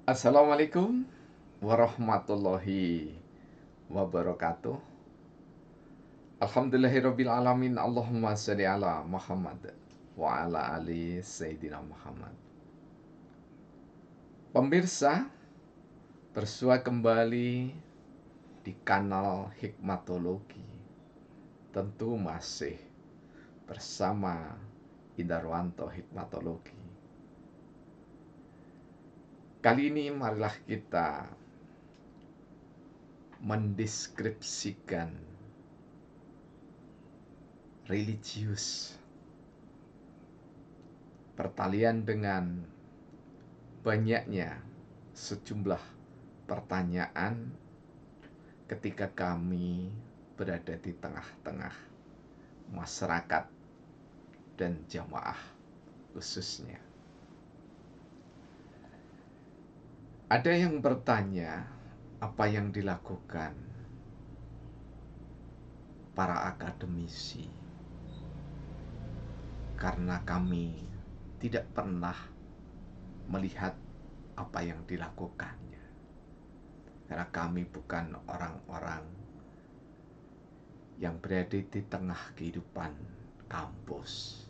Assalamualaikum warahmatullahi wabarakatuh. Alhamdulillahirabbil alamin. Allahumma shalli ala Muhammad wa ala ali Sayyidina Muhammad. Pemirsa, bersua kembali di kanal Hikmatologi. Tentu masih bersama Indarwanto Hikmatologi. Kali ini marilah kita mendeskripsikan religius, pertalian dengan banyaknya sejumlah pertanyaan ketika kami berada di tengah-tengah masyarakat dan jamaah khususnya. Ada yang bertanya apa yang dilakukan para akademisi karena kami tidak pernah melihat apa yang dilakukannya. Karena kami bukan orang-orang yang berada di tengah kehidupan kampus.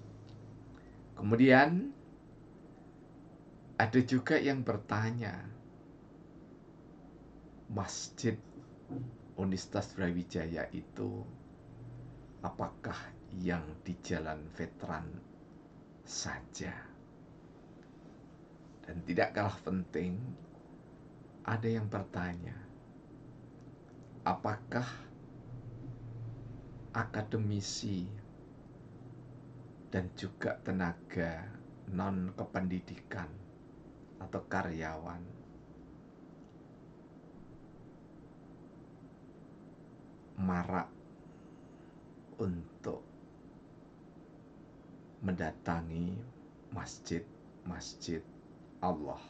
Kemudian ada juga yang bertanya, Masjid Universitas Brawijaya itu apakah yang di Jalan Veteran saja? Dan tidak kalah penting, ada yang bertanya, apakah akademisi dan juga tenaga non-kependidikan atau karyawan marak untuk mendatangi masjid-masjid Allah.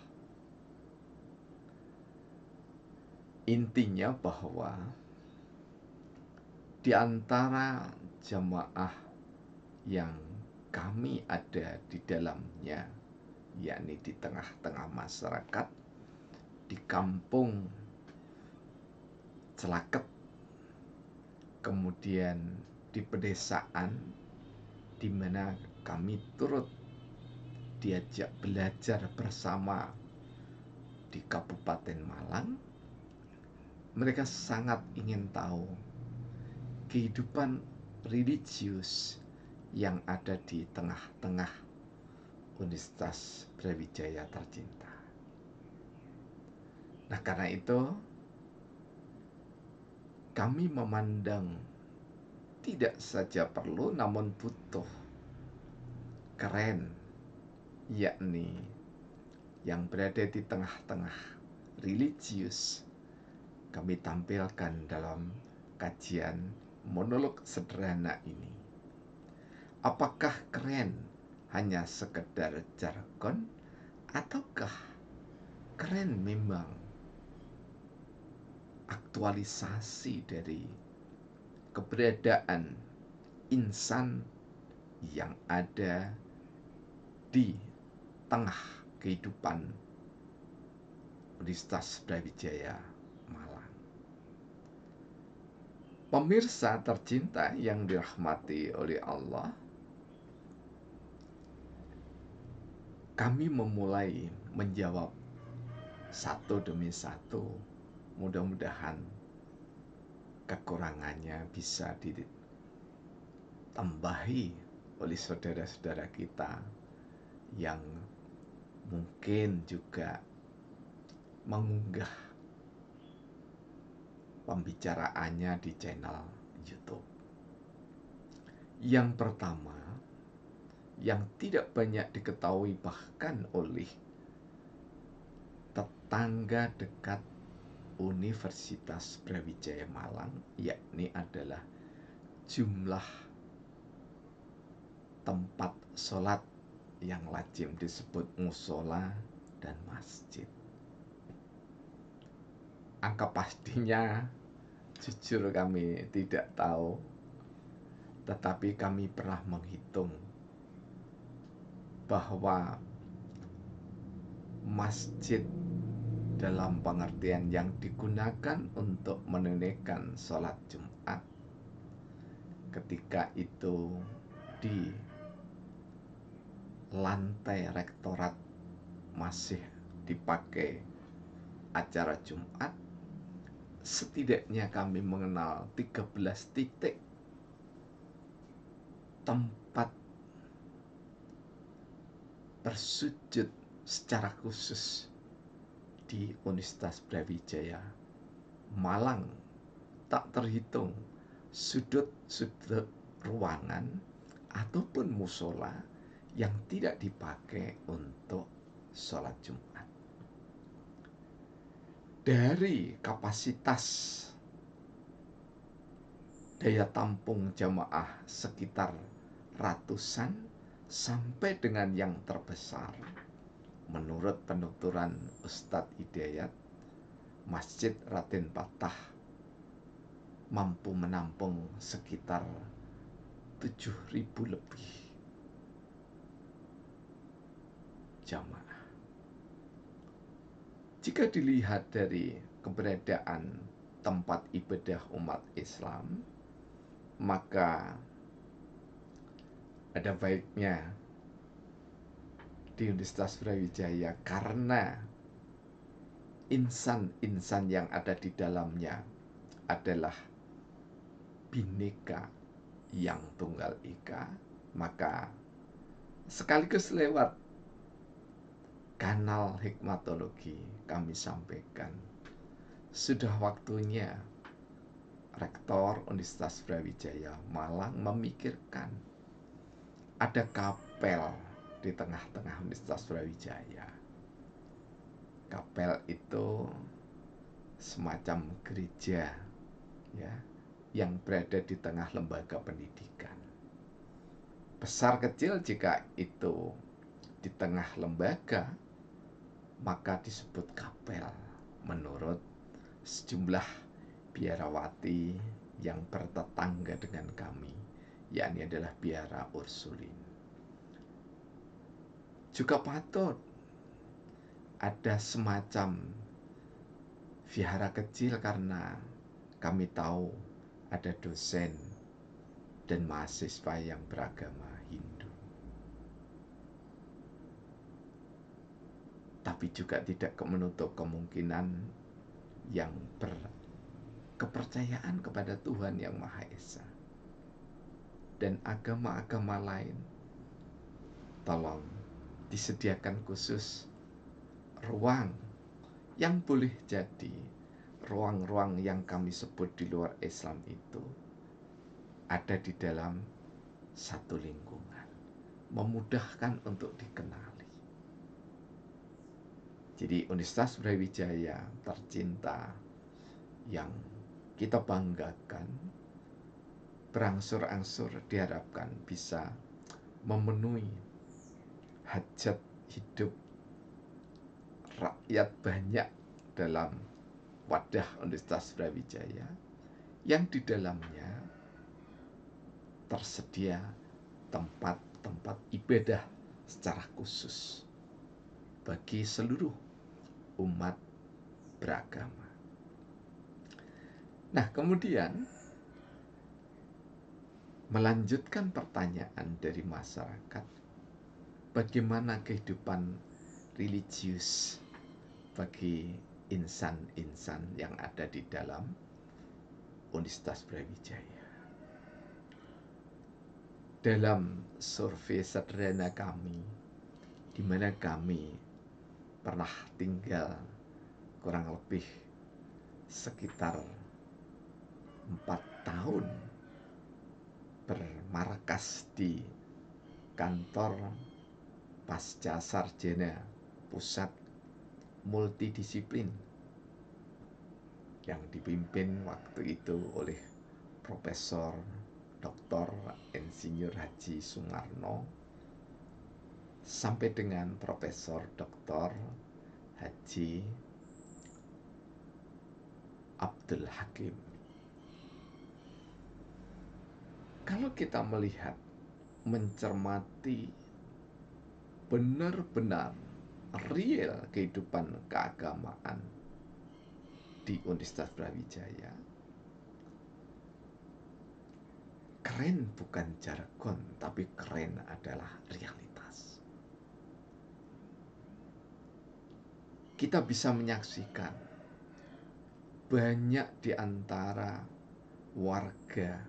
Intinya bahwa di antara jamaah yang kami ada di dalamnya, yakni di tengah-tengah masyarakat, di kampung Celaket, kemudian di pedesaan, di mana kami turut diajak belajar bersama di Kabupaten Malang. Mereka sangat ingin tahu kehidupan religius yang ada di tengah-tengah Universitas Brawijaya tercinta. Nah, karena itu kami memandang tidak saja perlu namun butuh keren, yakni yang berada di tengah-tengah religius, kami tampilkan dalam kajian monolog sederhana ini. Apakah keren hanya sekedar jargon, ataukah keren memang aktualisasi dari keberadaan insan yang ada di tengah kehidupan Universitas Brawijaya Malang. Pemirsa tercinta yang dirahmati oleh Allah, kami memulai menjawab satu demi satu. Mudah-mudahan kekurangannya bisa ditambahi oleh saudara-saudara kita yang mungkin juga mengunggah pembicaraannya di channel YouTube. Yang pertama, yang tidak banyak diketahui bahkan oleh tetangga dekat Universitas Brawijaya Malang, yakni adalah jumlah tempat sholat yang lazim disebut musola dan masjid. Angka pastinya jujur kami tidak tahu, tetapi kami pernah menghitung bahwa masjid dalam pengertian yang digunakan untuk menunaikan sholat Jumat. Ketika itu di lantai rektorat masih dipakai acara Jumat, setidaknya kami mengenal 13 titik tempat bersujud secara khusus di Universitas Brawijaya Malang. Tak terhitung sudut-sudut ruangan ataupun musola yang tidak dipakai untuk sholat Jumat. Dari kapasitas daya tampung jamaah sekitar ratusan sampai dengan yang terbesar, menurut penuturan Ustadz Hidayat, Masjid Raden Patah mampu menampung sekitar 7.000 lebih jamaah. Jika dilihat dari keberadaan tempat ibadah umat Islam, maka ada baiknya di Universitas Brawijaya karena insan-insan yang ada di dalamnya adalah Bhinneka yang Tunggal Ika, maka sekaligus lewat kanal hikmatologi kami sampaikan, sudah waktunya Rektor Universitas Brawijaya Malang memikirkan ada kapel di tengah-tengah Universitas Brawijaya. Kapel itu semacam gereja, ya, yang berada di tengah lembaga pendidikan. Besar kecil jika itu di tengah lembaga, maka disebut kapel menurut sejumlah biarawati yang bertetangga dengan kami, yakni adalah Biara Ursulin. Juga patut ada semacam vihara kecil karena kami tahu ada dosen dan mahasiswa yang beragama Hindu. Tapi juga tidak menutup kemungkinan yang berkepercayaan kepada Tuhan Yang Maha Esa dan agama-agama lain. Tolong disediakan khusus ruang yang boleh jadi ruang-ruang yang kami sebut di luar Islam itu ada di dalam satu lingkungan, memudahkan untuk dikenali. Jadi Universitas Brawijaya tercinta yang kita banggakan, berangsur-angsur diharapkan bisa memenuhi hajat hidup rakyat banyak dalam wadah Universitas Brawijaya yang di dalamnya tersedia tempat-tempat ibadah secara khusus bagi seluruh umat beragama. Nah, kemudian melanjutkan pertanyaan dari masyarakat, bagaimana kehidupan religius bagi insan-insan yang ada di dalam Universitas Brawijaya. Dalam survei sederhana kami, di mana kami pernah tinggal kurang lebih sekitar 4 tahun bermarkas di kantor pasca sarjana pusat multidisiplin yang dipimpin waktu itu oleh Profesor Dr. Insinyur Haji Sumarno sampai dengan Profesor Dr. Haji Abdul Hakim. Kalau kita melihat, mencermati benar-benar real kehidupan keagamaan di Universitas Brawijaya, keren bukan jargon, tapi keren adalah realitas. Kita bisa menyaksikan banyak di antara warga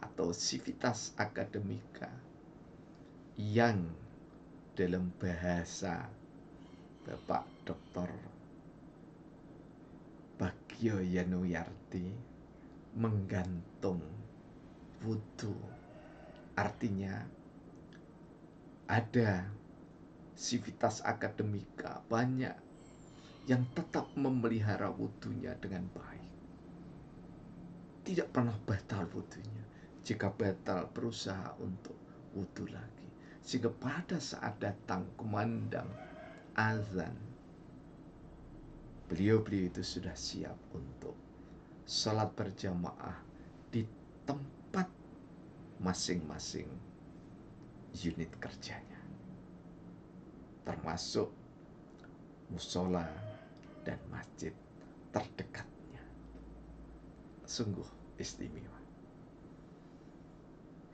atau sivitas akademika yang dalam bahasa Bapak Dr. Bagio Yanuyarti menggantung wudhu. Artinya ada sivitas akademika banyak yang tetap memelihara wudhunya dengan baik. Tidak pernah batal wudhunya. Jika batal, berusaha untuk wudhu lagi. Sehingga pada saat datang kumandang azan, beliau-beliau itu sudah siap untuk sholat berjamaah di tempat masing-masing unit kerjanya, termasuk musola dan masjid terdekatnya. Sungguh istimewa.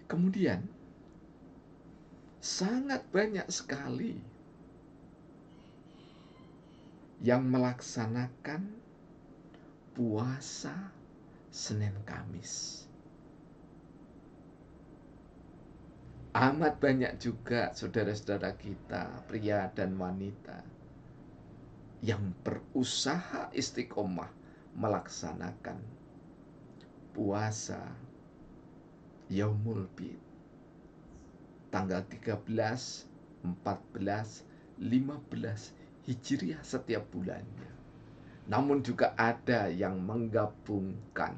Kemudian sangat banyak sekali yang melaksanakan puasa Senin Kamis. Amat banyak juga saudara-saudara kita, pria dan wanita, yang berusaha istiqomah melaksanakan puasa Yaumul Bid, tanggal 13, 14, 15 Hijriah setiap bulannya. Namun juga ada yang menggabungkan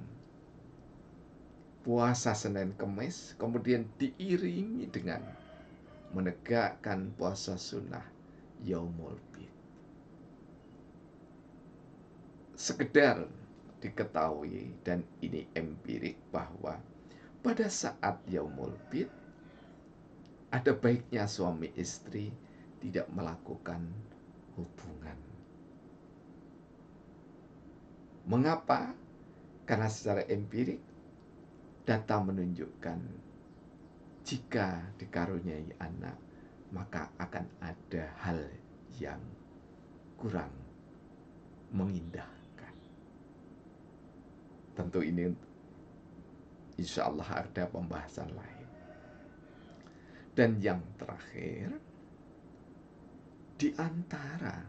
puasa Senin Kemis, kemudian diiringi dengan menegakkan puasa sunnah Yaumul Bid. Sekedar diketahui, dan ini empirik, bahwa pada saat Yaumul Bid ada baiknya suami istri tidak melakukan hubungan. Mengapa? Karena secara empirik data menunjukkan jika dikaruniai anak, maka akan ada hal yang kurang mengindahkan. Tentu ini insya Allah ada pembahasan lain. Dan yang terakhir, di antara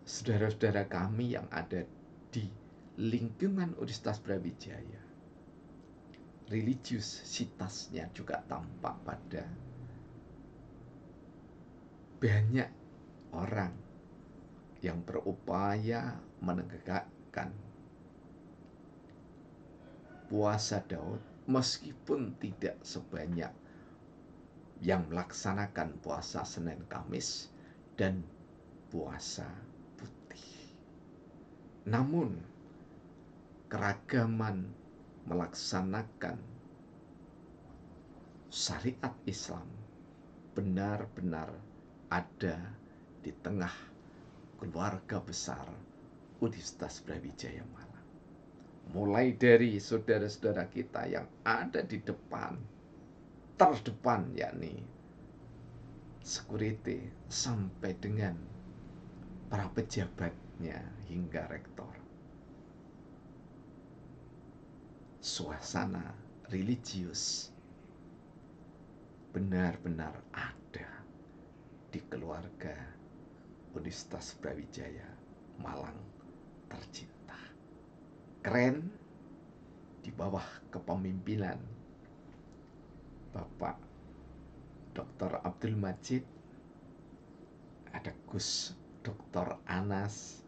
saudara-saudara kami yang ada di lingkungan Universitas Brawijaya, religiusitasnya juga tampak pada banyak orang yang berupaya menegakkan puasa Daud, meskipun tidak sebanyak yang melaksanakan puasa Senin Kamis dan puasa putih. Namun keragaman melaksanakan syariat Islam benar-benar ada di tengah keluarga besar Universitas Brawijaya Malang. Mulai dari saudara-saudara kita yang ada di depan, terdepan, yakni security, sampai dengan para pejabatnya hingga rektor. Suasana religius benar-benar ada di keluarga Universitas Brawijaya Malang tercinta. Keren di bawah kepemimpinan Bapak Dr. Abdul Majid, ada Gus Dr. Anas,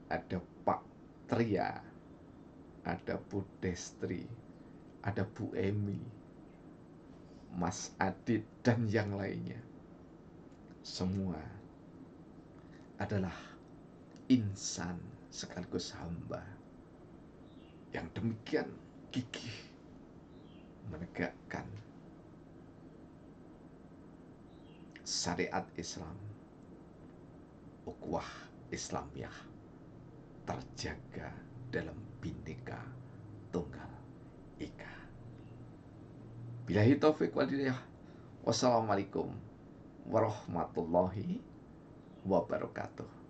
ada Pak Tria, ada Bu Destri, ada Bu Emi, Mas Adit, dan yang lainnya. Semua adalah insan sekaligus hamba yang demikian gigih menegakkan syariat Islam, ukhuwah Islamiyah terjaga dalam Bhinneka Tunggal Ika. Billahi taufik wal hidayah. Wassalamualaikum warahmatullahi wabarakatuh.